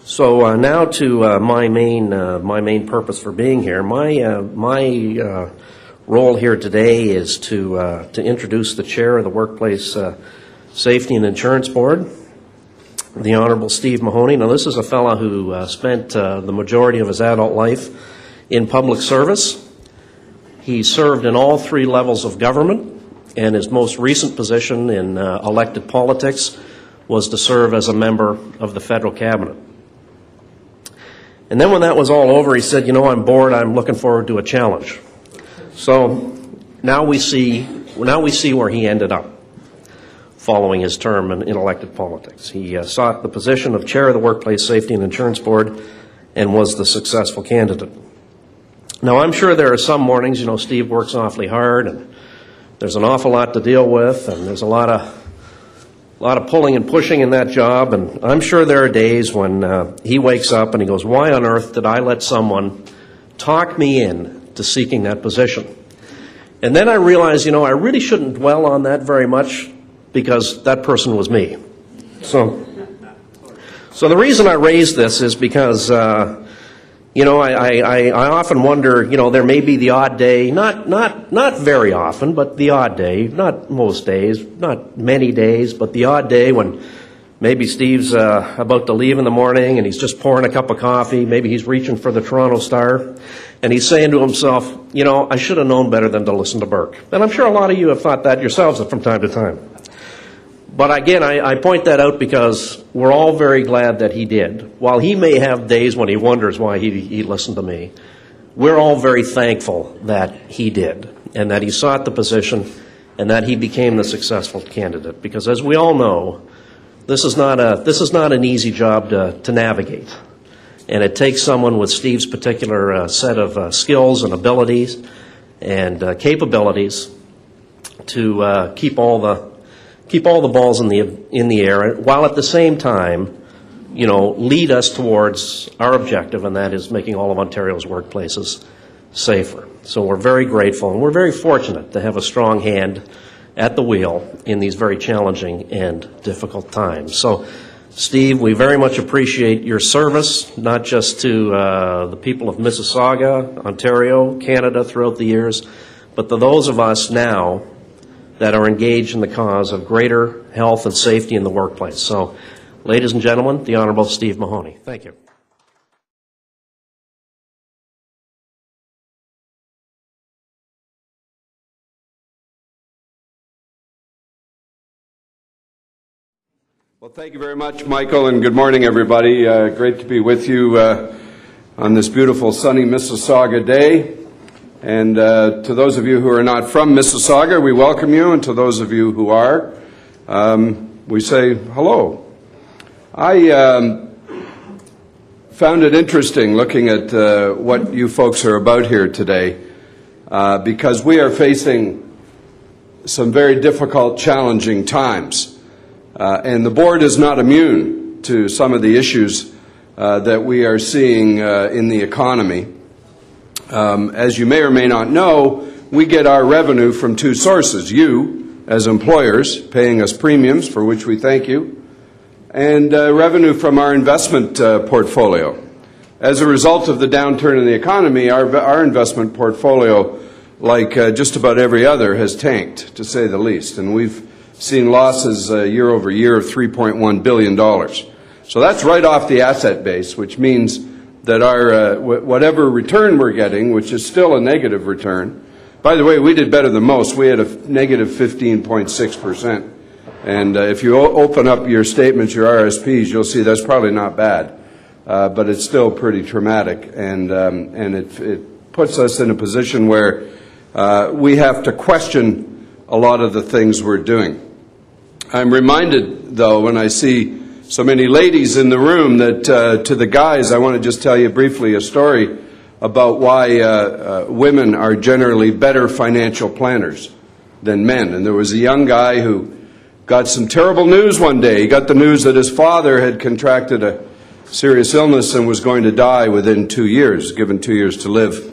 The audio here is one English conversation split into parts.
So now to my main purpose for being here. My role here today is to introduce the chair of the Workplace Safety and Insurance Board, the Honorable Steve Mahoney. Now, this is a fellow who spent the majority of his adult life in public service. He served in all three levels of government, and his most recent position in elected politics was to serve as a member of the federal cabinet. And then when that was all over, he said, I'm bored, I'm looking forward to a challenge. So now we see where he ended up following his term in elected politics. He sought the position of chair of the Workplace Safety and Insurance Board and was the successful candidate. Now, I'm sure there are some mornings, Steve works awfully hard, and there's an awful lot to deal with, and there's a lot of pulling and pushing in that job, and I'm sure there are days when he wakes up and he goes, why on earth did I let someone talk me in to seeking that position? And then I realized, I really shouldn't dwell on that very much because that person was me. So the reason I raise this is because, I often wonder, there may be the odd day, not very often, but the odd day, not most days, not many days, but the odd day when maybe Steve's about to leave in the morning and he's just pouring a cup of coffee, maybe he's reaching for the Toronto Star, and he's saying to himself, I should have known better than to listen to Burke. And I'm sure a lot of you have thought that yourselves from time to time. But again, I point that out because we're all very glad that he did. While he may have days when he wonders why he listened to me, we're all very thankful that he did and that he sought the position and that he became the successful candidate. Because as we all know, this is not an easy job to navigate. And it takes someone with Steve's particular set of skills and abilities and capabilities to keep all the balls in the air, while at the same time, lead us towards our objective, and that is making all of Ontario's workplaces safer. So we're very grateful, and we're very fortunate to have a strong hand at the wheel in these very challenging and difficult times. So, Steve, we very much appreciate your service, not just to the people of Mississauga, Ontario, Canada throughout the years, but to those of us now that are engaged in the cause of greater health and safety in the workplace. So, ladies and gentlemen, the Honorable Steve Mahoney. Thank you. Well, thank you very much, Michael, and good morning, everybody. Great to be with you on this beautiful sunny Mississauga day. And to those of you who are not from Mississauga, we welcome you, and to those of you who are, we say hello. I found it interesting looking at what you folks are about here today, because we are facing some very difficult, challenging times. And the board is not immune to some of the issues that we are seeing in the economy. As you may or may not know, we get our revenue from two sources. You, as employers, paying us premiums, for which we thank you, and revenue from our investment portfolio. As a result of the downturn in the economy, our investment portfolio, like just about every other, has tanked, to say the least. And we've seen losses year over year of $3.1 billion. So that's right off the asset base, which means that our whatever return we're getting, which is still a negative return. By the way, we did better than most. We had a negative 15.6%. And if you open up your statements, your RSPs, you'll see that's probably not bad. But it's still pretty traumatic. And it puts us in a position where we have to question a lot of the things we're doing. I'm reminded, though, when I see so many ladies in the room, that to the guys, I want to just tell you briefly a story about why women are generally better financial planners than men. And there was a young guy who got some terrible news one day. He got the news that his father had contracted a serious illness and was going to die within 2 years, given 2 years to live.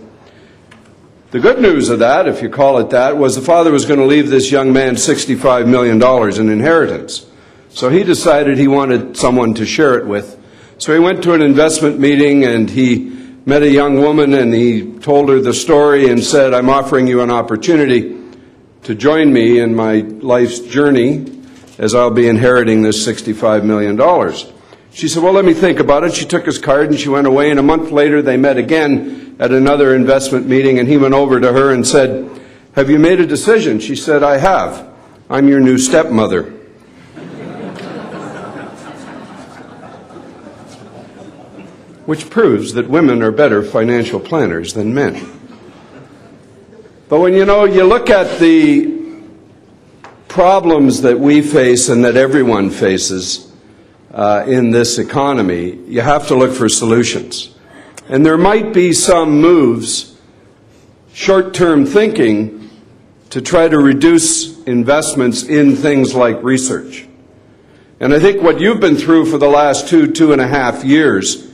The good news of that, if you call it that, was the father was going to leave this young man $65 million in inheritance. So he decided he wanted someone to share it with. So he went to an investment meeting and he met a young woman and he told her the story and said, "I'm offering you an opportunity to join me in my life's journey as I'll be inheriting this $65 million. She said, "Well, let me think about it." She took his card and she went away, and a month later they met again at another investment meeting, and he went over to her and said, "Have you made a decision?" She said, "I have. I'm your new stepmother." Which proves that women are better financial planners than men. But when you look at the problems that we face and that everyone faces in this economy, you have to look for solutions. And there might be some moves, short-term thinking, to try to reduce investments in things like research. And I think what you've been through for the last 2.5 years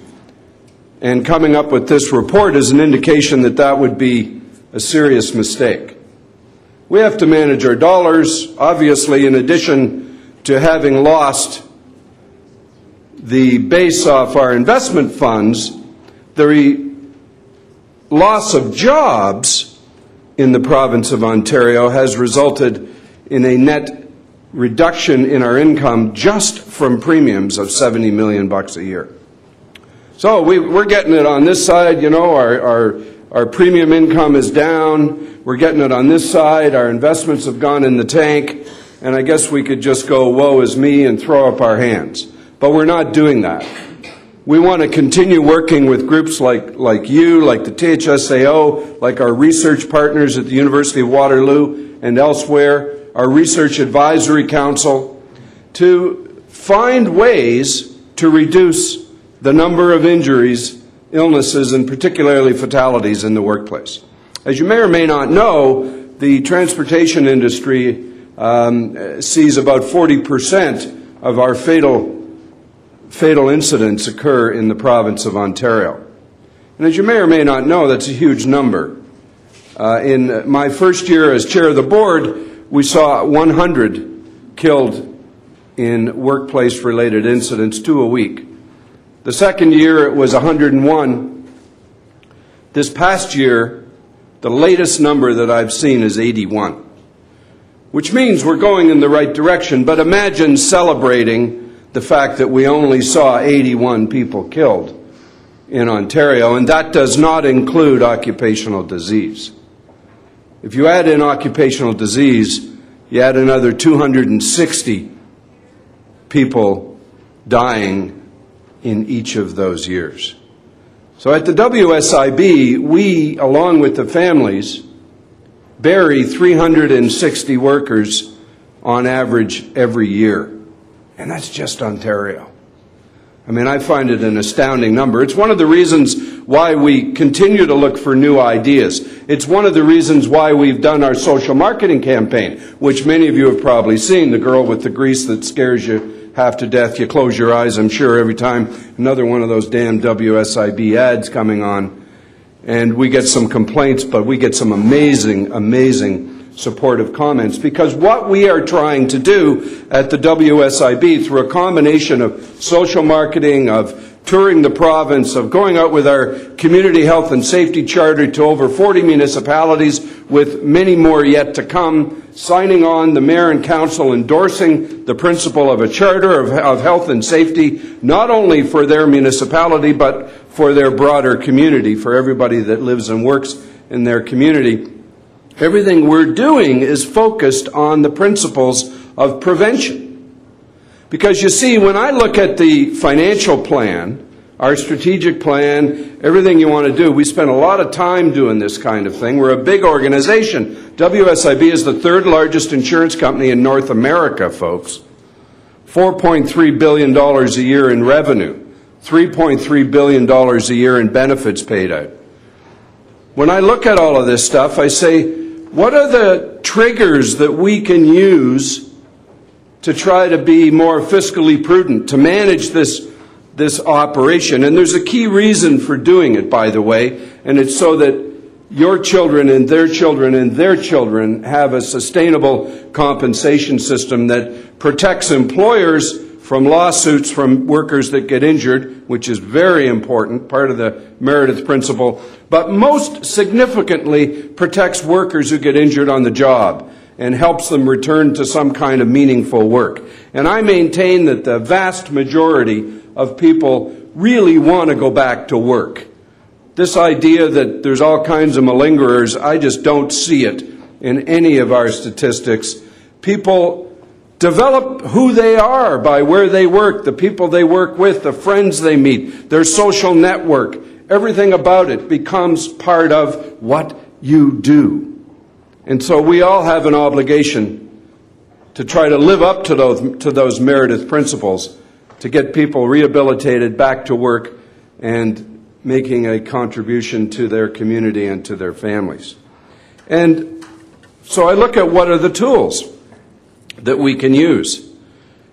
and coming up with this report is an indication that that would be a serious mistake. We have to manage our dollars. Obviously, in addition to having lost the base off our investment funds, the loss of jobs in the province of Ontario has resulted in a net reduction in our income just from premiums of $70 million a year. So we're getting it on this side, our premium income is down. We're getting it on this side. Our investments have gone in the tank. And I guess we could just go, woe is me, and throw up our hands. But we're not doing that. We want to continue working with groups like you, like the THSAO, like our research partners at the University of Waterloo and elsewhere, our Research Advisory Council, to find ways to reduce the number of injuries, illnesses, and particularly fatalities in the workplace. As you may or may not know, the transportation industry sees about 40% of our fatal incidents occur in the province of Ontario. And as you may or may not know, that's a huge number. In my first year as chair of the board, we saw 100 killed in workplace-related incidents, 2 a week. The second year, it was 101. This past year, the latest number that I've seen is 81, which means we're going in the right direction. But imagine celebrating the fact that we only saw 81 people killed in Ontario, and that does not include occupational disease. If you add in occupational disease, you add another 260 people dying in each of those years. So at the WSIB, we, along with the families, bury 360 workers on average every year. And that's just Ontario. I mean, I find it an astounding number. It's one of the reasons why we continue to look for new ideas. It's one of the reasons why we've done our social marketing campaign, which many of you have probably seen, the girl with the grease that scares you half to death. You close your eyes, I'm sure, every time another one of those damn WSIB ads coming on. And we get some complaints, but we get some amazing, amazing supportive comments, because what we are trying to do at the WSIB through a combination of social marketing, of touring the province, of going out with our community health and safety charter to over 40 municipalities, with many more yet to come, signing on the mayor and council endorsing the principle of a charter of health and safety, not only for their municipality but for their broader community, for everybody that lives and works in their community. Everything we're doing is focused on the principles of prevention. Because you see, when I look at the financial plan, our strategic plan, everything you want to do, we spend a lot of time doing this kind of thing. We're a big organization. WSIB is the third largest insurance company in North America, folks. $4.3 billion a year in revenue, $3.3 billion a year in benefits paid out. When I look at all of this stuff, I say, what are the triggers that we can use to try to be more fiscally prudent, to manage this operation? And there's a key reason for doing it, by the way, and it's so that your children and their children and their children have a sustainable compensation system that protects employers from lawsuits from workers that get injured, which is very important, part of the Meredith principle, but most significantly protects workers who get injured on the job and helps them return to some kind of meaningful work. And I maintain that the vast majority of people really want to go back to work. This idea that there's all kinds of malingerers, I just don't see it in any of our statistics. People develop who they are by where they work, the people they work with, the friends they meet, their social network. Everything about it becomes part of what you do. And so we all have an obligation to try to live up to those Meredith principles, to get people rehabilitated back to work and making a contribution to their community and to their families. And so I look at what are the tools that we can use.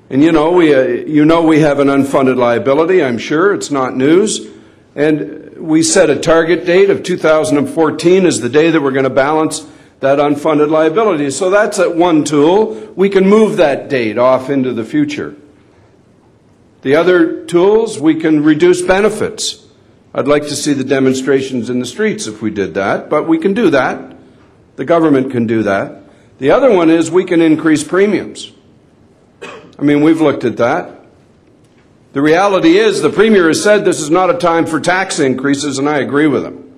And we have an unfunded liability, I'm sure, it's not news. And we set a target date of 2014 as the day that we're going to balance that unfunded liability. So that's one tool. We can move that date off into the future. The other tools, we can reduce benefits. I'd like to see the demonstrations in the streets if we did that, but we can do that. The government can do that. The other one is we can increase premiums. I mean, we've looked at that. The reality is the Premier has said this is not a time for tax increases, and I agree with him.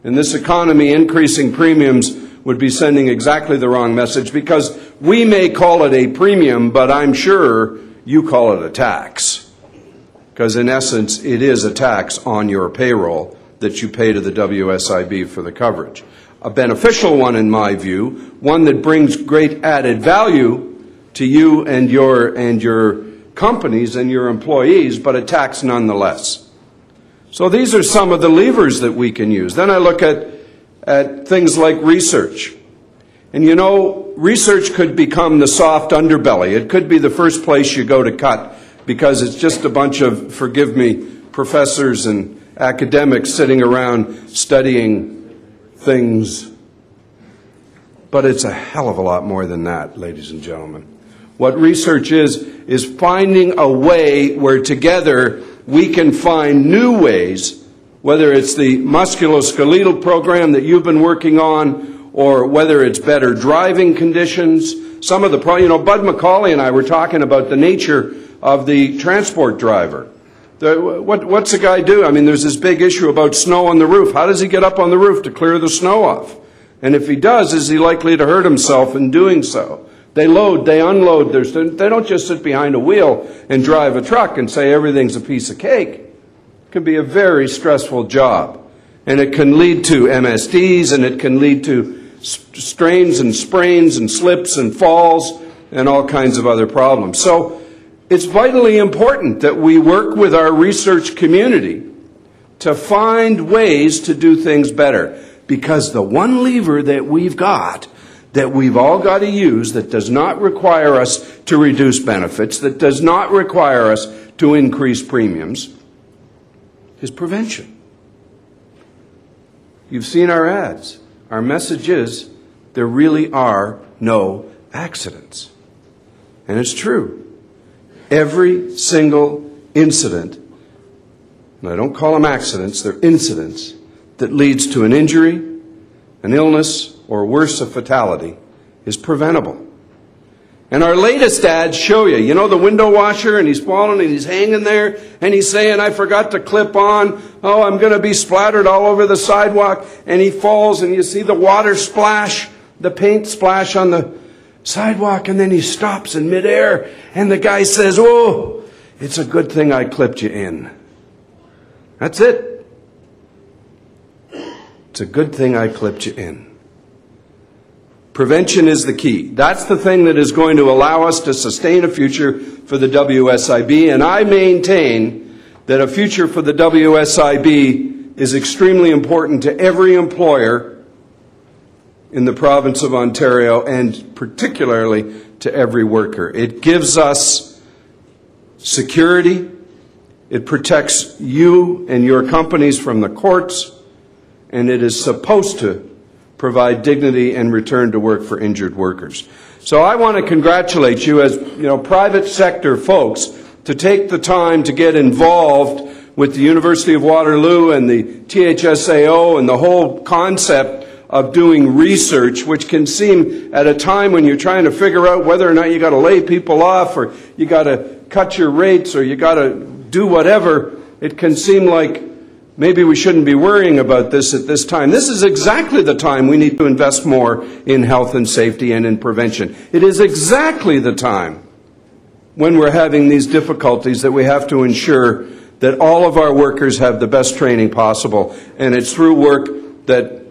In this economy, increasing premiums would be sending exactly the wrong message, because we may call it a premium, but I'm sure you call it a tax. Because in essence, it is a tax on your payroll that you pay to the WSIB for the coverage. A beneficial one, in my view, one that brings great added value to you and your companies and your employees, but a tax nonetheless. So these are some of the levers that we can use. Then I look at things like research. And research could become the soft underbelly. It could be the first place you go to cut, because it's just a bunch of, forgive me, professors and academics sitting around studying things. But it's a hell of a lot more than that, ladies and gentlemen. What research is finding a way where together we can find new ways, whether it's the musculoskeletal program that you've been working on, or whether it's better driving conditions. Some of the, Bud McCauley and I were talking about the nature of the transport driver. What's the guy do? I mean, there's this big issue about snow on the roof. How does he get up on the roof to clear the snow off? And if he does, is he likely to hurt himself in doing so? They load, they unload. They don't just sit behind a wheel and drive a truck and say everything's a piece of cake. It can be a very stressful job. And it can lead to MSDs, and it can lead to strains and sprains and slips and falls and all kinds of other problems. So it's vitally important that we work with our research community to find ways to do things better. Because the one lever that we've got, that we've all got to use, that does not require us to reduce benefits, that does not require us to increase premiums, is prevention. You've seen our ads. Our message is there really are no accidents. And it's true. Every single incident, and I don't call them accidents, they're incidents, that leads to an injury, an illness, or worse, a fatality, is preventable. And our latest ads show you, the window washer, and he's falling and he's hanging there, and he's saying, I forgot to clip on, oh, I'm going to be splattered all over the sidewalk, and he falls, and you see the water splash, the paint splash on the sidewalk, and then he stops in midair, and the guy says, oh, it's a good thing I clipped you in. That's it. It's a good thing I clipped you in. Prevention is the key. That's the thing that is going to allow us to sustain a future for the WSIB, and I maintain that a future for the WSIB is extremely important to every employer in the province of Ontario, and particularly to every worker. It gives us security. It protects you and your companies from the courts, and it is supposed to provide dignity and return to work for injured workers. So I want to congratulate you as private sector folks to take the time to get involved with the University of Waterloo and the THSAO and the whole concept of doing research, which can seem at a time when you're trying to figure out whether or not you got to lay people off or you got to cut your rates or you got to do whatever, it can seem like maybe we shouldn't be worrying about this at this time. This is exactly the time we need to invest more in health and safety and in prevention. It is exactly the time when we're having these difficulties that we have to ensure that all of our workers have the best training possible. And it's through work that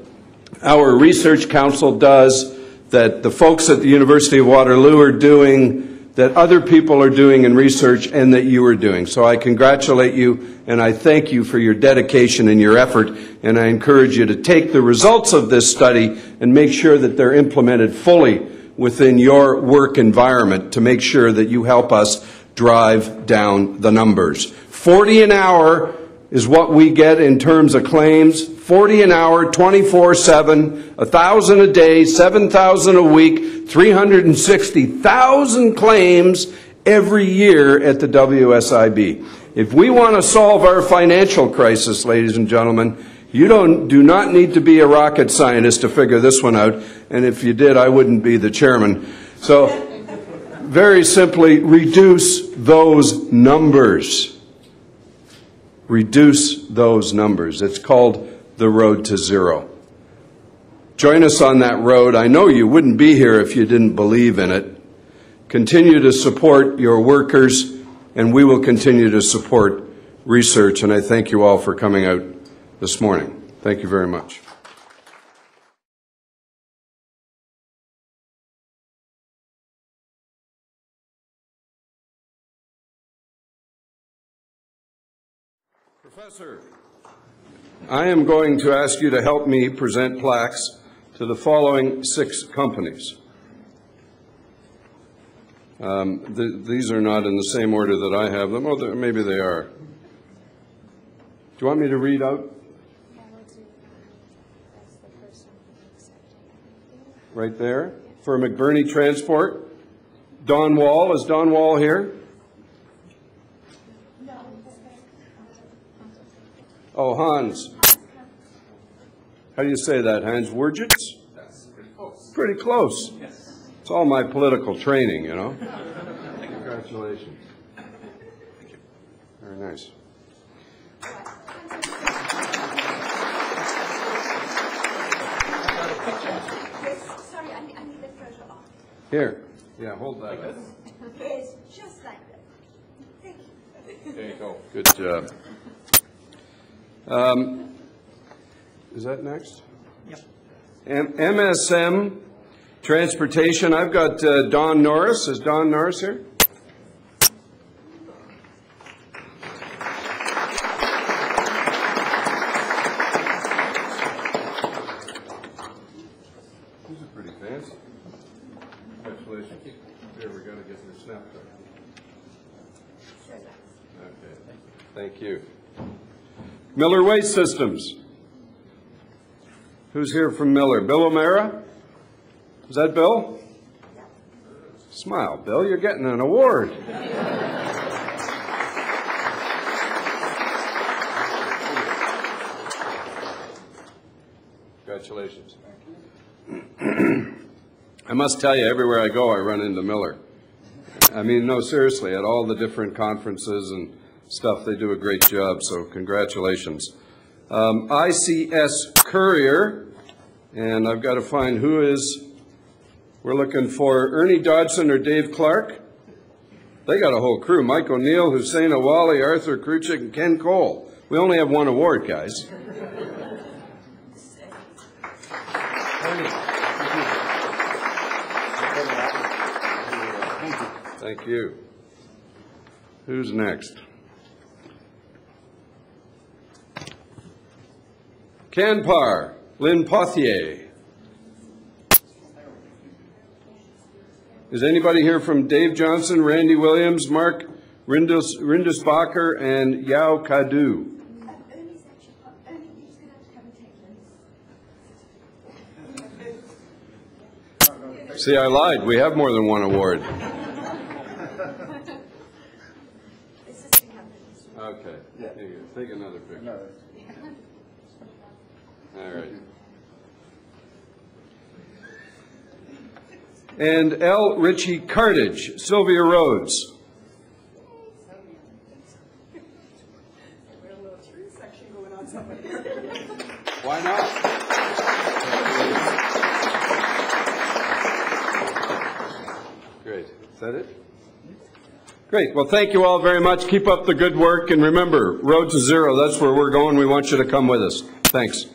our research council does, that the folks at the University of Waterloo are doing, that other people are doing in research, and that you are doing. So I congratulate you, and I thank you for your dedication and your effort, and I encourage you to take the results of this study and make sure that they're implemented fully within your work environment to make sure that you help us drive down the numbers. 40 an hour is what we get in terms of claims. 40 an hour, 24/7, 1,000 a day, 7,000 a week, 360,000 claims every year at the WSIB. If we want to solve our financial crisis, ladies and gentlemen, you do not need to be a rocket scientist to figure this one out. And if you did, I wouldn't be the chairman. So, very simply, reduce those numbers. Reduce those numbers. It's called the road to zero. Join us on that road. I know you wouldn't be here if you didn't believe in it. Continue to support your workers, and we will continue to support research. And I thank you all for coming out this morning. Thank you very much. Professor, I am going to ask you to help me present plaques to the following 6 companies. These are not in the same order that I have them. Oh, maybe they are. Do you want me to read out? Right there. For McBurney Transport, Don Wall. Is Don Wall here? Oh, Hans. How do you say that, Hans? Wurgitz? That's pretty close. Pretty close. Yes. It's all my political training, you know. Congratulations. Thank you. Very nice. Sorry, I need the photo off. Here. Yeah, hold that. Yes, just like that. Thank you. There you go. Good job. Is that next? Yep. MSM Transportation. I've got Don Norris. Is Don Norris here? These are pretty fancy. Congratulations. Here, we got to get your snapshot. Okay. Thank you. Miller Waste Systems. Who's here from Miller? Bill O'Mara? Is that Bill? Smile, Bill. You're getting an award. Congratulations. I must tell you, everywhere I go, I run into Miller. I mean, no, seriously, at all the different conferences and stuff, they do a great job, so congratulations. ICS Courier, and I've got to find who is, we're looking for Ernie Dodson or Dave Clark. They got a whole crew, Mike O'Neill, Hussein Awali, Arthur Kruchik, and Ken Cole. We only have one award, guys. Thank you. Who's next? Canpar, Lynn Pothier. Is anybody here from Dave Johnson, Randy Williams, Mark Rindusbacher, and Yao Kadu? Ernie's actually, Ernie, he's going to have to come and take them. See, I lied. We have more than one award. Yeah. There you go. Take another picture. All right. And L. Ritchie Cartage, Sylvia Rhodes. Why not? Great. Is that it? Great. Well, thank you all very much. Keep up the good work. And remember, road to zero, that's where we're going. We want you to come with us. Thanks.